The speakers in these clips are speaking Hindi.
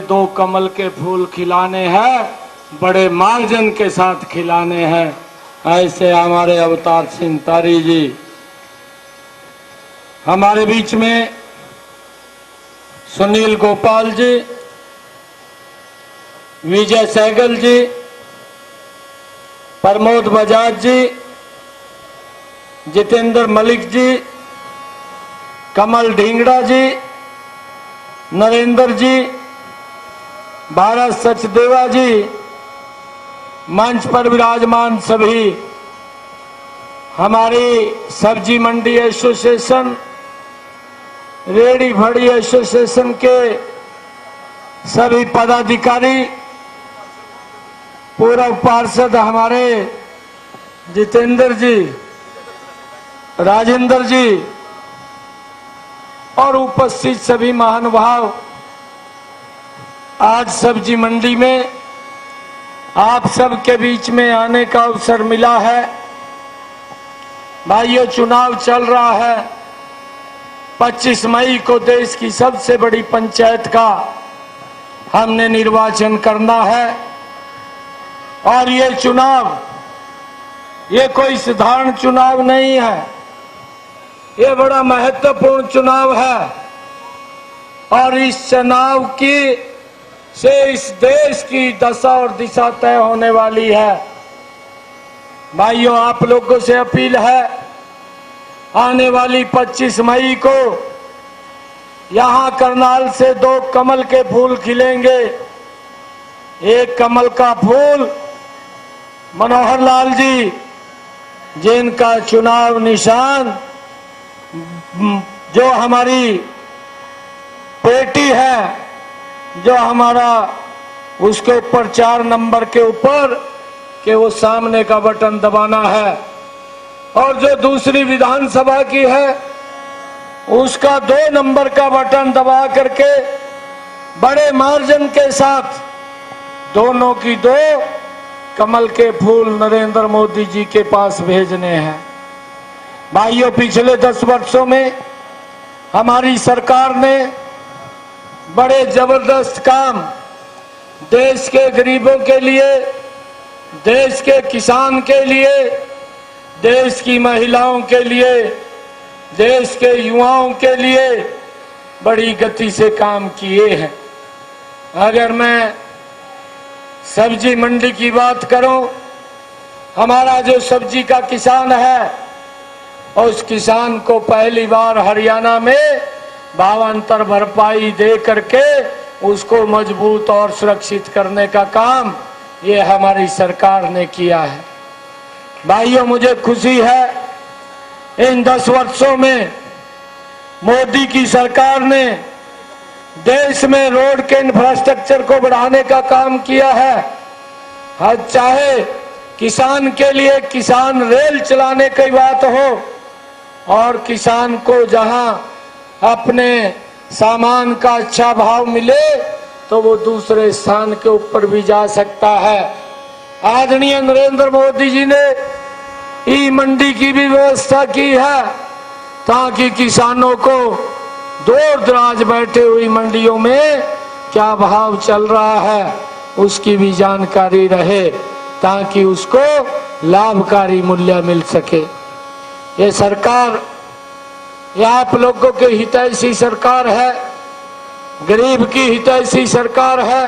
दो कमल के फूल खिलाने हैं, बड़े मार्जन के साथ खिलाने हैं। ऐसे हमारे अवतार सिंह तारी जी हमारे बीच में, सुनील गोपाल जी, विजय सहगल जी, प्रमोद बजाज जी, जितेंद्र मलिक जी, कमल ढींगड़ा जी, नरेंद्र जी, भारत सचदेवा जी, मंच पर विराजमान सभी हमारी सब्जी मंडी एसोसिएशन, रेडी फड़ी एसोसिएशन के सभी पदाधिकारी, पूर्व पार्षद हमारे जितेंद्र जी, राजेंद्र जी और उपस्थित सभी महानुभाव, आज सब्जी मंडी में आप सबके बीच में आने का अवसर मिला है। भाइयों, चुनाव चल रहा है। 25 मई को देश की सबसे बड़ी पंचायत का हमने निर्वाचन करना है और ये चुनाव, ये कोई साधारण चुनाव नहीं है, ये बड़ा महत्वपूर्ण चुनाव है और इस चुनाव की से इस देश की दशा और दिशा तय होने वाली है। भाइयों, आप लोगों से अपील है, आने वाली 25 मई को यहां करनाल से 2 कमल के फूल खिलेंगे। एक कमल का फूल मनोहर लाल जी, जिनका चुनाव निशान जो हमारी पेटी है, जो हमारा उसके ऊपर 4 नंबर के ऊपर के वो सामने का बटन दबाना है, और जो दूसरी विधानसभा की है उसका 2 नंबर का बटन दबा करके बड़े मार्जिन के साथ दोनों की 2 कमल के फूल नरेंद्र मोदी जी के पास भेजने हैं। भाइयों, पिछले 10 वर्षों में हमारी सरकार ने बड़े जबरदस्त काम देश के गरीबों के लिए, देश के किसान के लिए, देश की महिलाओं के लिए, देश के युवाओं के लिए बड़ी गति से काम किए हैं। अगर मैं सब्जी मंडी की बात करूं, हमारा जो सब्जी का किसान है, उस किसान को पहली बार हरियाणा में भावांतर भरपाई दे करके उसको मजबूत और सुरक्षित करने का काम ये हमारी सरकार ने किया है। भाइयों, मुझे खुशी है, इन 10 वर्षों में मोदी की सरकार ने देश में रोड के इंफ्रास्ट्रक्चर को बढ़ाने का काम किया है। चाहे किसान के लिए किसान रेल चलाने की बात हो, और किसान को जहां अपने सामान का अच्छा भाव मिले तो वो दूसरे स्थान के ऊपर भी जा सकता है। आदरणीय नरेंद्र मोदी जी ने ई मंडी की भी व्यवस्था की है, ताकि किसानों को दूर दराज बैठे हुई मंडियों में क्या भाव चल रहा है उसकी भी जानकारी रहे, ताकि उसको लाभकारी मूल्य मिल सके। ये सरकार, ये आप लोगों के हितैषी सरकार है, गरीब की हितैषी सरकार है।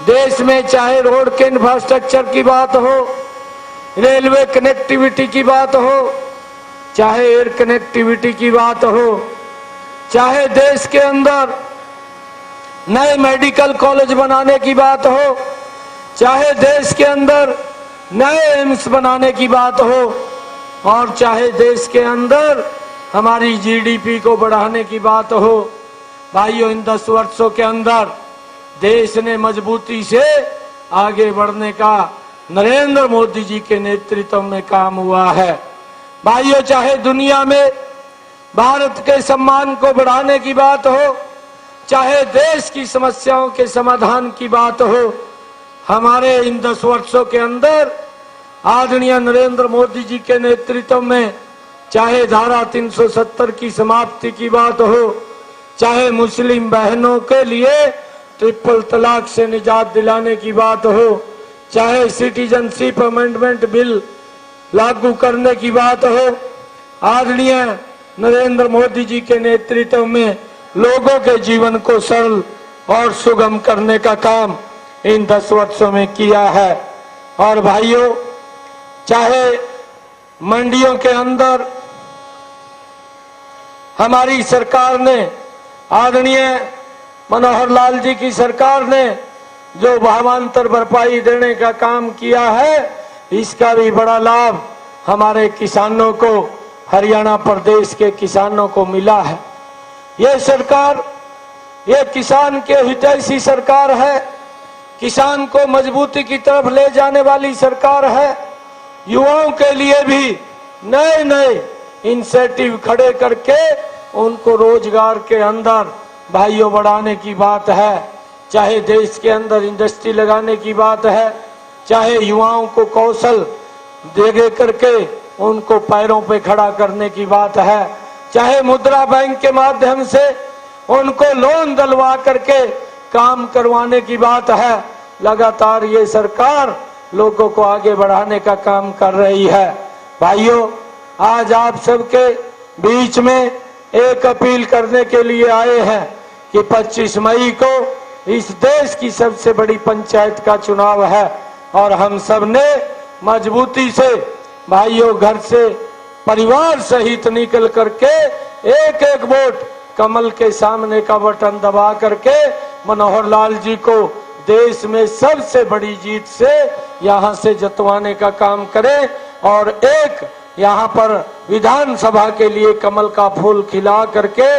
देश में चाहे रोड के इंफ्रास्ट्रक्चर की बात हो, रेलवे कनेक्टिविटी की बात हो, चाहे एयर कनेक्टिविटी की बात हो, चाहे देश के अंदर नए मेडिकल कॉलेज बनाने की बात हो, चाहे देश के अंदर नए एम्स बनाने की बात हो, और चाहे देश के अंदर हमारी जीडीपी को बढ़ाने की बात हो। भाइयों, इन 10 वर्षों के अंदर देश ने मजबूती से आगे बढ़ने का नरेंद्र मोदी जी के नेतृत्व में काम हुआ है। भाइयों, चाहे दुनिया में भारत के सम्मान को बढ़ाने की बात हो, चाहे देश की समस्याओं के समाधान की बात हो, हमारे इन 10 वर्षों के अंदर आदरणीय नरेंद्र मोदी जी के नेतृत्व में, चाहे धारा 370 की समाप्ति की बात हो, चाहे मुस्लिम बहनों के लिए ट्रिपल तलाक से निजात दिलाने की बात हो, चाहे सिटीजनशिप अमेंडमेंट बिल लागू करने की बात हो, आदरणीय नरेंद्र मोदी जी के नेतृत्व में लोगों के जीवन को सरल और सुगम करने का काम इन 10 वर्षों में किया है। और भाइयों, चाहे मंडियों के अंदर हमारी सरकार ने, आदरणीय मनोहर लाल जी की सरकार ने जो भावांतर भरपाई देने का काम किया है, इसका भी बड़ा लाभ हमारे किसानों को, हरियाणा प्रदेश के किसानों को मिला है। ये सरकार, ये किसान के हितैषी सरकार है, किसान को मजबूती की तरफ ले जाने वाली सरकार है। युवाओं के लिए भी नए नए इंसेंटिव खड़े करके उनको रोजगार के अंदर भाइयों बढ़ाने की बात है, चाहे देश के अंदर इंडस्ट्री लगाने की बात है, चाहे युवाओं को कौशल दे करके उनको पैरों पे खड़ा करने की बात है, चाहे मुद्रा बैंक के माध्यम से उनको लोन दिलवा करके काम करवाने की बात है। लगातार ये सरकार लोगों को आगे बढ़ाने का काम कर रही है। भाइयों, आज आप सबके बीच में एक अपील करने के लिए आए हैं कि 25 मई को इस देश की सबसे बड़ी पंचायत का चुनाव है और हम सब ने मजबूती से भाइयों घर से परिवार सहित निकल करके एक एक वोट कमल के सामने का बटन दबा करके मनोहर लाल जी को देश में सबसे बड़ी जीत से यहाँ से जितवाने का काम करें और एक यहाँ पर विधानसभा के लिए कमल का फूल खिला करके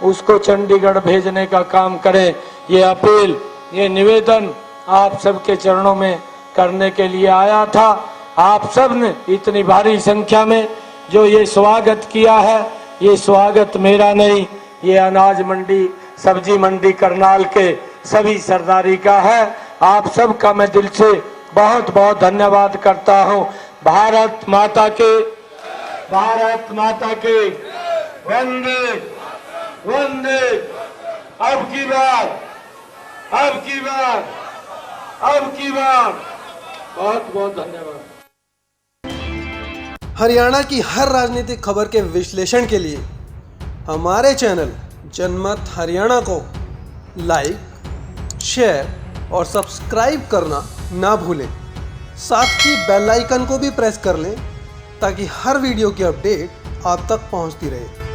उसको चंडीगढ़ भेजने का काम करें। ये अपील, ये निवेदन आप सबके चरणों में करने के लिए आया था। आप सब ने इतनी भारी संख्या में जो ये स्वागत किया है, ये स्वागत मेरा नहीं, ये अनाज मंडी, सब्जी मंडी करनाल के सभी सरदारी का है। आप सब का मैं दिल से बहुत बहुत धन्यवाद करता हूँ। भारत माता के, भारत माता के वंदे वंदे। अब की बार, अब की बार, अब की बार बहुत बहुत धन्यवाद। हरियाणा की हर राजनीतिक खबर के विश्लेषण के लिए हमारे चैनल जनमत हरियाणा को लाइक, शेयर और सब्सक्राइब करना ना भूलें। साथ ही बेल आइकन को भी प्रेस कर लें ताकि हर वीडियो की अपडेट आप तक पहुंचती रहे।